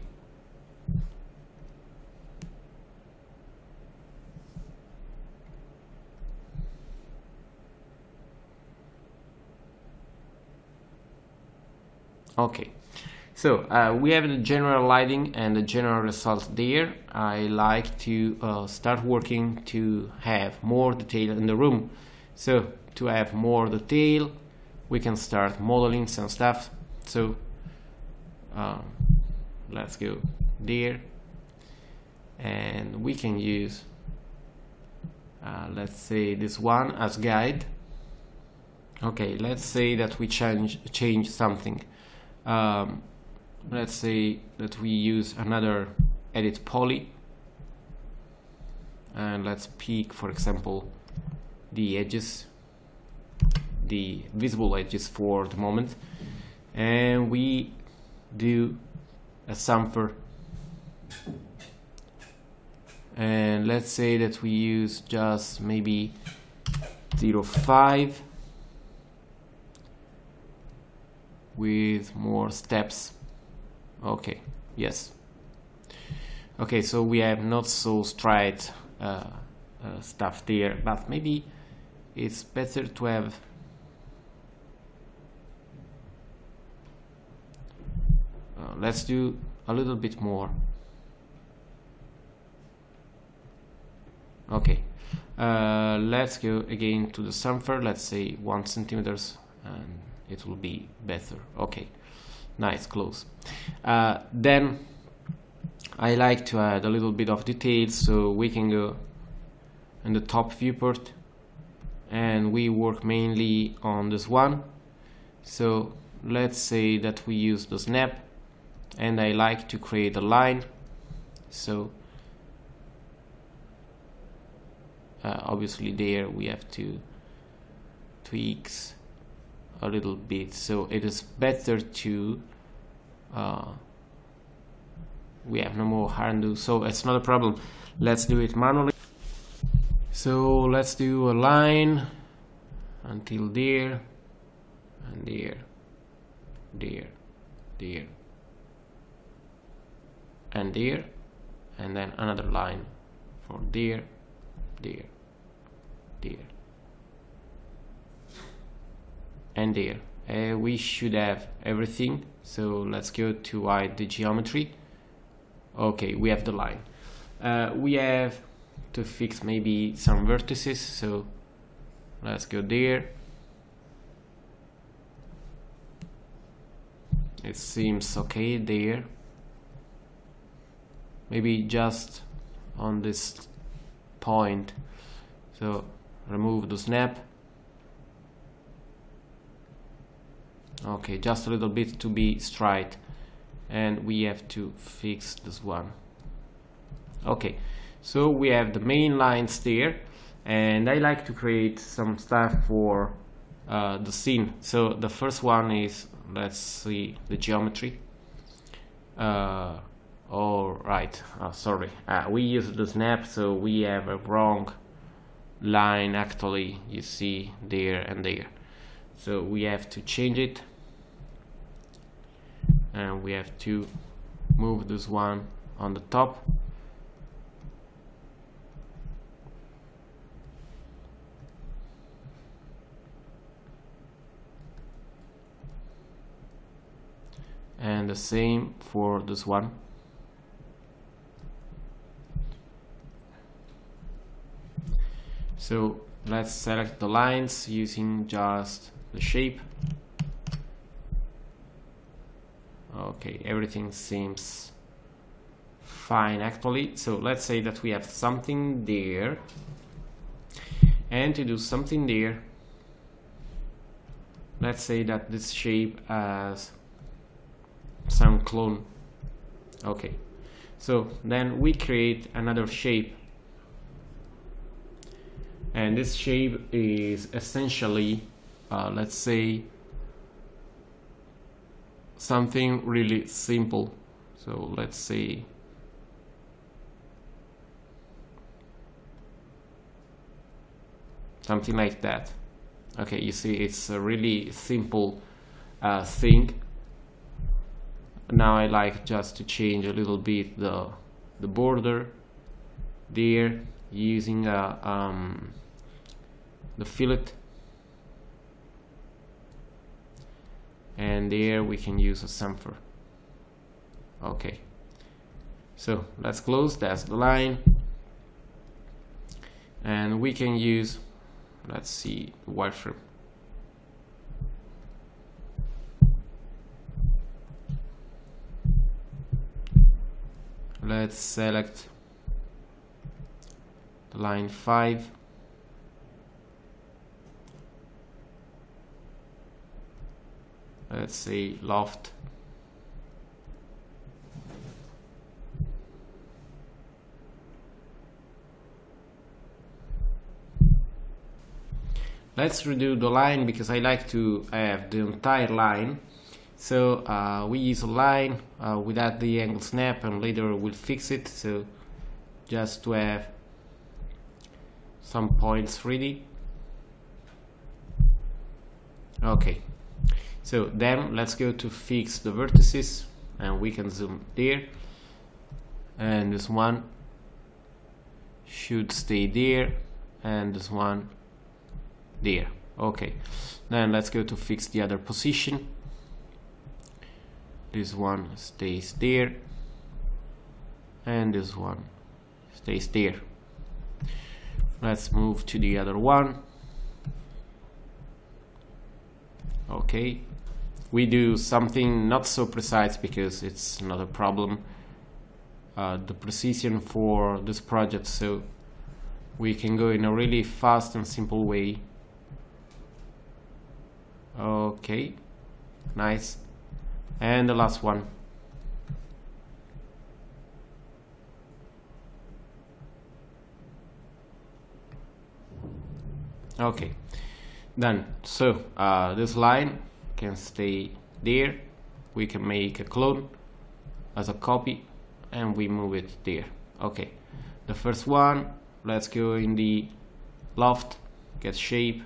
Okay, so we have the general lighting and the general result there. I like to start working to have more detail in the room. So to have more detail, we can start modeling some stuff. So let's go there, and we can use let's say this one as guide. Okay, let's say that we change something. Let's say that we use another edit poly, and let's pick, for example, the edges, the visible edges for the moment, and we do a chamfer, and let's say that we use just maybe 0.5 with more steps. Okay, yes. Okay, so we have not so straight stuff there, but maybe it's better to have let's do a little bit more. Okay, let's go again to the chamfer, let's say 1 centimeters, and it will be better. Okay, nice, close. Then I like to add a little bit of details, so we can go in the top viewport, and we work mainly on this one. So let's say that we use the snap, and I like to create a line. So obviously there we have to tweak a little bit, so it is better to we have no more undo, so it's not a problem. Let's do it manually. So let's do a line until there, and there, and there, and then another line for there, and there. We should have everything, so let's go to hide the geometry. Okay, we have the line. We have to fix maybe some vertices, so let's go there. It seems okay there. Maybe just on this point, so remove the snap. Okay, just a little bit to be straight, and we have to fix this one. Okay, so we have the main lines there, and I like to create some stuff for the scene. So the first one is, let's see, the geometry, or right, sorry, we used the snap, so we have a wrong line actually, you see there and there, so we have to change it, and we have to move this one on the top. And the same for this one. So let's select the lines using just the shape. Okay, everything seems fine actually. So let's say that we have something there, and to do something there, let's say that this shape has some clone. Okay, so then we create another shape, and this shape is essentially let's say something really simple. So let's say something like that. Okay, you see it's a really simple thing. Now I like just to change a little bit the border there using the fillet, and there we can use a chamfer. Okay, so let's close, that's the line, and we can use, let's see, the wireframe. Let's select the line 5. Let's say loft. Let's redo the line because I like to have the entire line. So we use a line without the angle snap, and later we'll fix it. So just to have some points ready. Okay, so then let's go to fix the vertices, and we can zoom there, and this one should stay there, and this one there. Okay, then let's go to fix the other position. This one stays there, and this one stays there. Let's move to the other one. Okay, we do something not so precise because it's not a problem, the precision for this project, so we can go in a really fast and simple way. Okay, nice. And the last one. Okay, done. So this line can stay there. We can make a clone as a copy, and we move it there. Okay, the first one, let's go in the loft, get shape.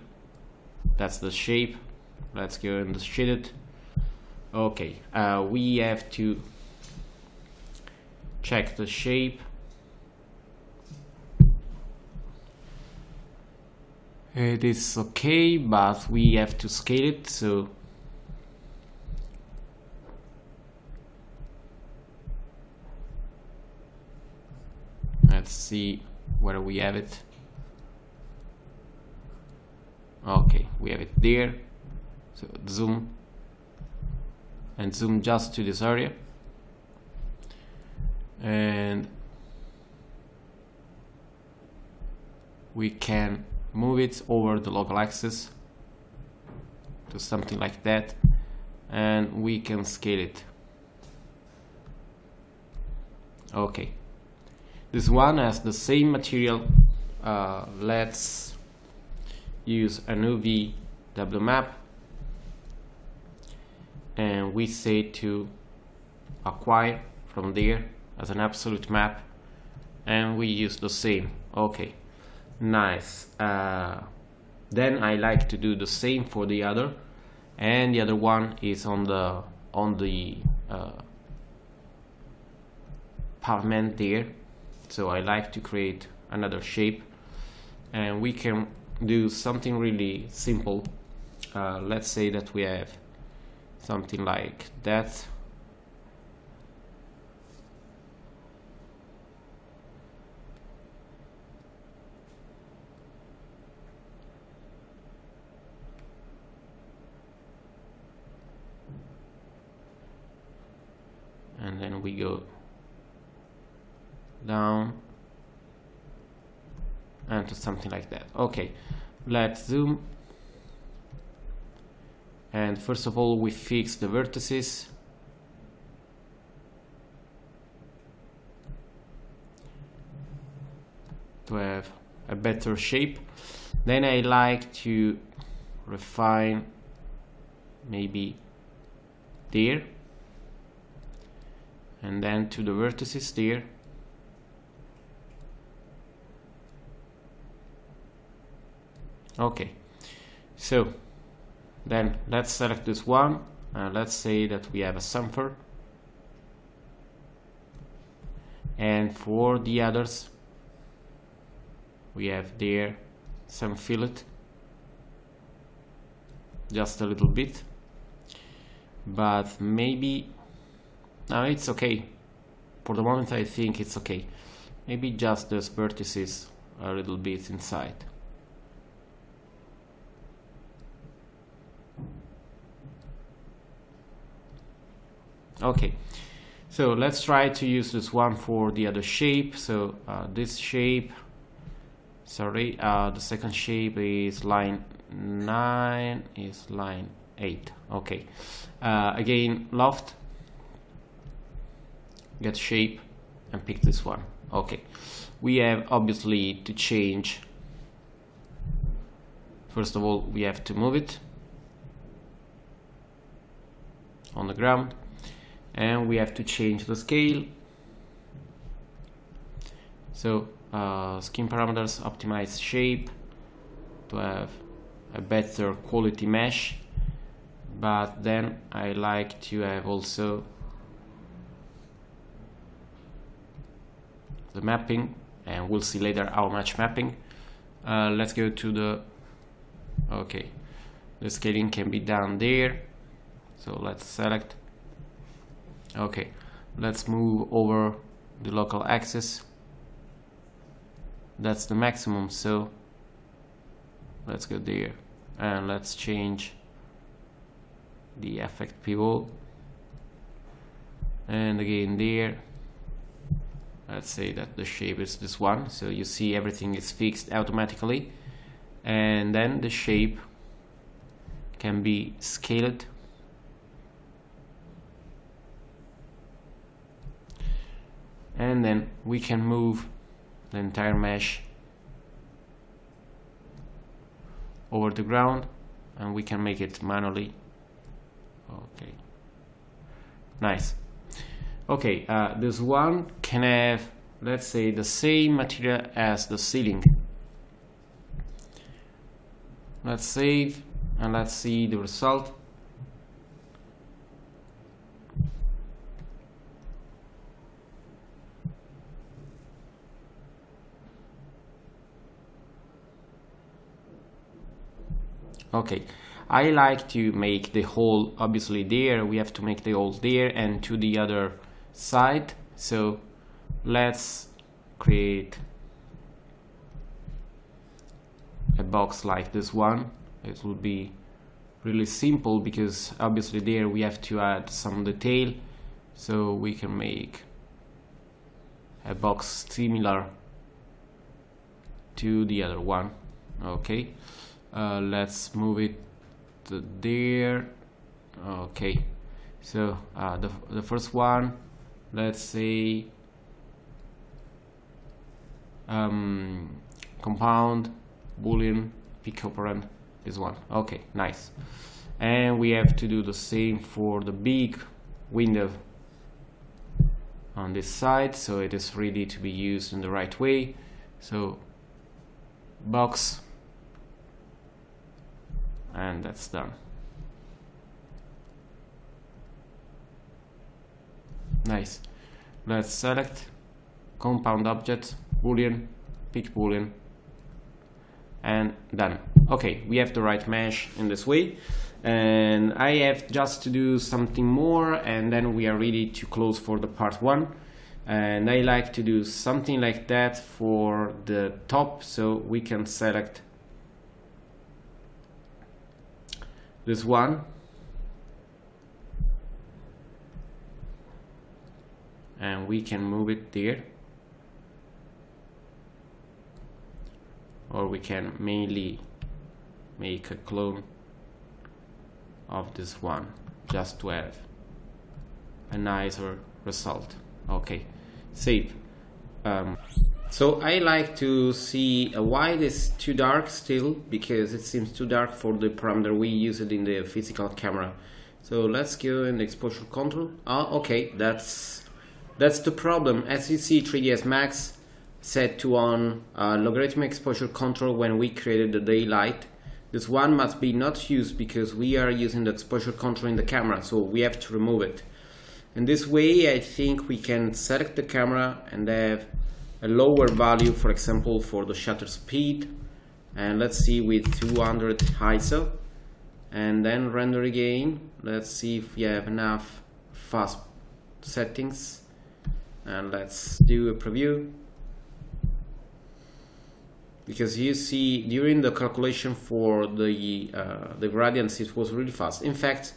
That's the shape. Let's go in the shaded. Okay, we have to check the shape. It is okay, but we have to scale it, so let's see where we have it. Okay, we have it there. So zoom, and zoom just to this area, and we can move it over the local axis to something like that, and we can scale it. Okay, this one has the same material. Let's use a new VW map, and we say to acquire from there, as an absolute map, and we use the same. Okay, nice. Then I like to do the same for the other, and the other one is on the pavement there. So I like to create another shape, and we can do something really simple. Let's say that we have something like that. And then we go down and to something like that. Okay, let's zoom. And first of all, we fix the vertices. To have a better shape. Then I like to refine maybe there, and then to the vertices there. Okay, so then let's select this one. Let's say that we have a chamfer, and for the others we have there some fillet, just a little bit, but maybe no, it's okay for the moment. I think it's okay. Maybe just those vertices a little bit inside. Okay, so let's try to use this one for the other shape. So this shape, sorry, the second shape is line 9, is line 8. Okay, again, loft, get shape, and pick this one. Okay, we have obviously to change. First of all, we have to move it on the ground, and we have to change the scale. So skin parameters, optimize shape to have a better quality mesh, but then I like to have also the mapping, and we'll see later how much mapping. Let's go to the, okay, the scaling can be done there, so let's select. Okay, let's move over the local axis. That's the maximum, so let's go there, and let's change the effect pivot, and again there. Let's say that the shape is this one, so you see everything is fixed automatically, and then the shape can be scaled. And then we can move the entire mesh over the ground, and we can make it manually. Okay, nice. Okay, this one can have, let's say, the same material as the ceiling. Let's save, and let's see the result. Okay, I like to make the hole obviously there. We have to make the hole there and to the other side. So let's create a box like this one. It will be really simple because obviously there we have to add some detail, so we can make a box similar to the other one. Okay, let's move it to there. Okay, so the first one, let's say compound boolean pick operand, this one. Okay, nice. And we have to do the same for the big window. on this side, so it is ready to be used in the right way. So box, and that's done. Nice. Let's select compound object, boolean, pick boolean, and done. Okay, we have the right mesh in this way, and I have just to do something more, and then we are ready to close for the part 1. And I like to do something like that for the top, so we can select this one, and we can move it there, or we can mainly make a clone of this one just to have a nicer result. Okay, save. So I like to see why it is too dark still, because it seems too dark for the parameter we used in the physical camera. So let's go in the exposure control. Okay, that's the problem. As you see, 3ds Max set to on logarithmic exposure control when we created the daylight. This one must be not used because we are using the exposure control in the camera, so we have to remove it. In this way, I think we can select the camera and have a lower value, for example, for the shutter speed, and let's see with 200 ISO, and then render again. Let's see if we have enough fast settings, and let's do a preview. Because you see during the calculation for the gradients, it was really fast. In fact,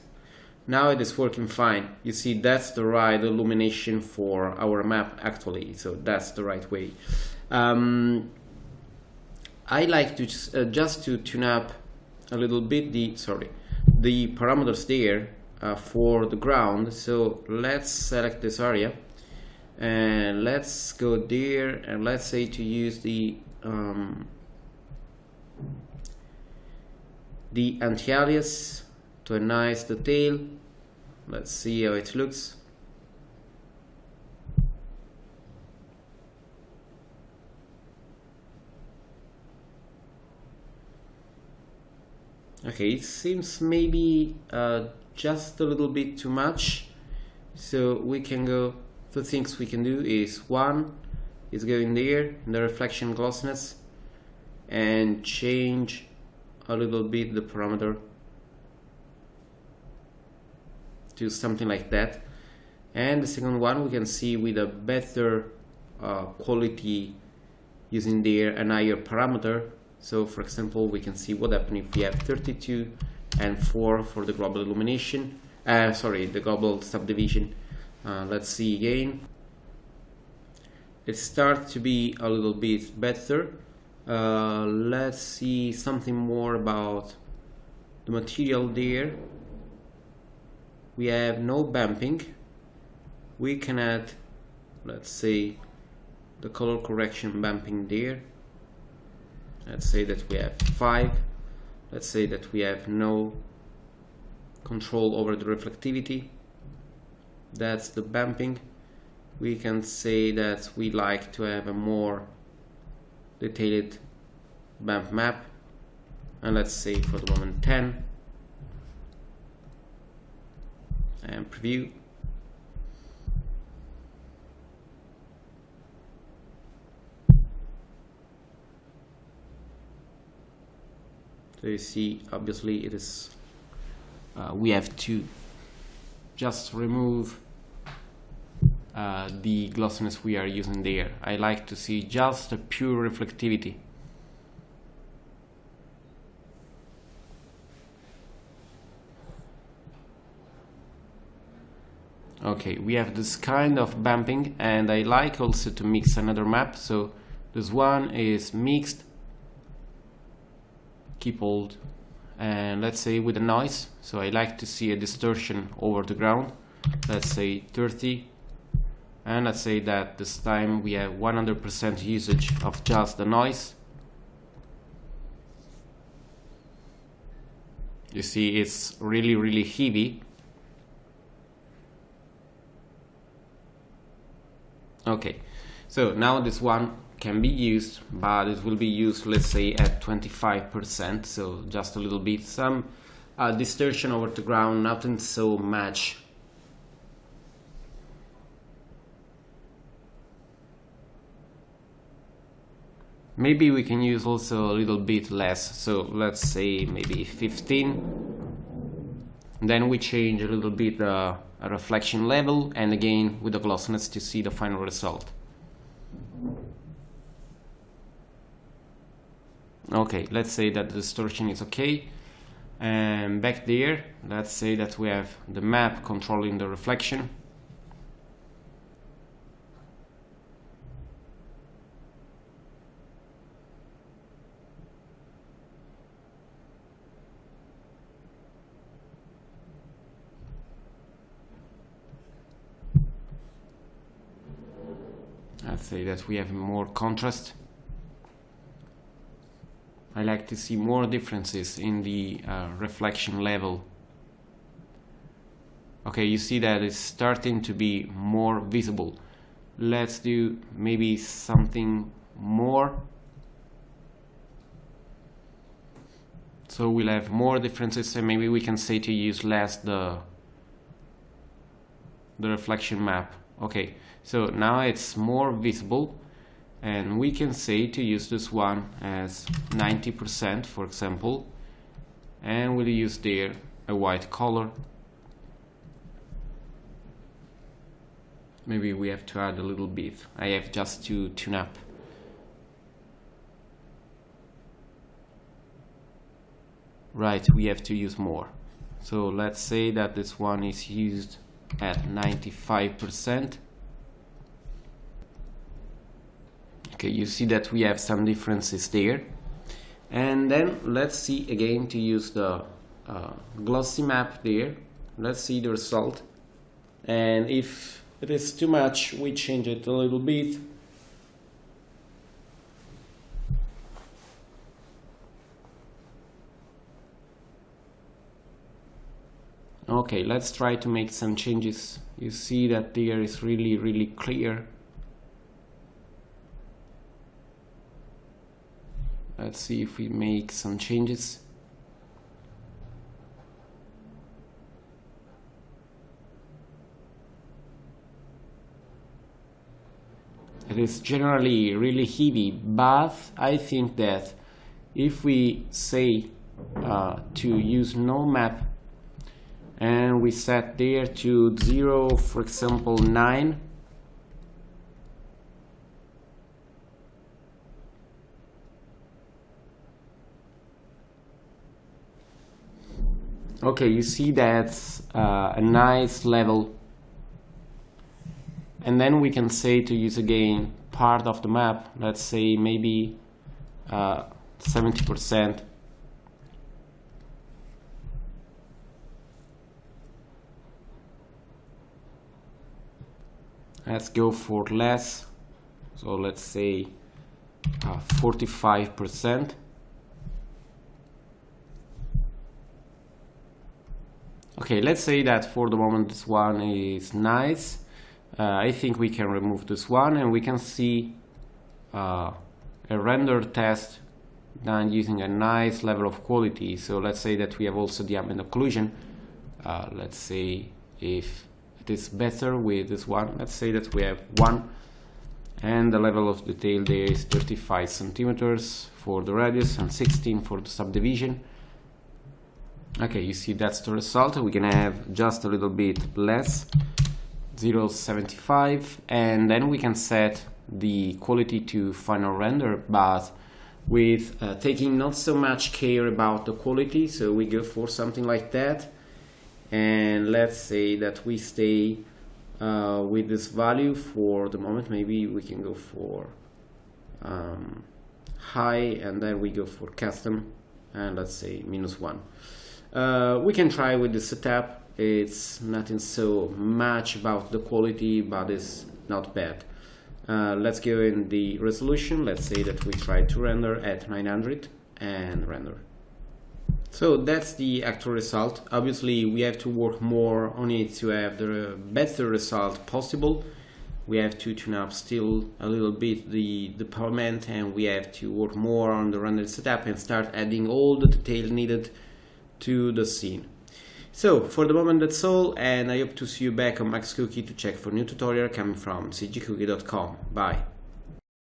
now it is working fine. You see, that's the right illumination for our map actually, so that's the right way. I like to just to tune up a little bit the parameters there for the ground. So let's select this area and let's go there, and let's say to use the anti-alias to a nice detail. Let's see how it looks. Okay, it seems maybe just a little bit too much, so we can go. The things we can do is one is going there in the reflection glossiness and change a little bit the parameter to something like that, and the second one we can see with a better quality using there an higher parameter. So for example, we can see what happens if we have 32 and 4 for the global illumination, the global subdivision. Let's see again. It starts to be a little bit better. Let's see something more about the material there. We have no bumping. We can add, let's say, the color correction bumping there. Let's say that we have 5. Let's say that we have no control over the reflectivity. That's the bumping. We can say that we like to have a more detailed bump map, and let's say for the moment 10, and preview. So you see, obviously it is we have to just remove the glossiness we are using there. I like to see just a pure reflectivity. Okay, we have this kind of bumping, and I like also to mix another map. So this one is mixed, keep old, and let's say with a noise. So I like to see a distortion over the ground. Let's say 30, and let's say that this time we have 100% usage of just the noise. You see, it's really heavy. Okay, so now this one can be used, but it will be used, let's say, at 25%, so just a little bit, some distortion over the ground, nothing so much. Maybe we can use also a little bit less, so let's say maybe 15. Then we change a little bit the reflection level, and again with the glossiness to see the final result. Okay, let's say that the distortion is okay. And back there, let's say that we have the map controlling the reflection. Let's say that we have more contrast. I like to see more differences in the reflection level. Okay, you see that it's starting to be more visible. Let's do maybe something more. So we'll have more differences, and maybe we can say to use less the reflection map. Okay, so now it's more visible, and we can say to use this one as 90%, for example, and we'll use there a white color. Maybe we have to add a little bit. I have just to tune up. Right, we have to use more. So let's say that this one is used at 95%. Okay, you see that we have some differences there. And then let's see again to use the glossy map there. Let's see the result. And if it is too much, we change it a little bit. Okay, let's try to make some changes. You see that there is really clear. Let's see if we make some changes. It is generally really heavy, but I think that if we say to use no map, and we set there to 0, for example 9, okay, you see that's a nice level. And then we can say to use again part of the map, let's say maybe 70%. Let's go for less, so let's say 45%. Okay, let's say that for the moment this one is nice. I think we can remove this one, and we can see a render test done using a nice level of quality. So let's say that we have also the ambient occlusion. Let's say if it is better with this one. Let's say that we have 1, and the level of detail there is 35 centimeters for the radius and 16 for the subdivision. Okay, you see that's the result. We can have just a little bit less, 0.75, and then we can set the quality to final render, but with taking not so much care about the quality. So we go for something like that, and let's say that we stay with this value for the moment. Maybe we can go for high, and then we go for custom, and let's say -1. We can try with the setup. It's nothing so much about the quality, but it's not bad. Let's go in the resolution. Let's say that we try to render at 900 and render. So that's the actual result. Obviously we have to work more on it to have the better result possible. we have to tune up still a little bit the deployment, and we have to work more on the render setup and start adding all the detail needed to the scene. So for the moment that's all, and I hope to see you back on Max Cookie to check for new tutorial coming from cgcookie.com. Bye.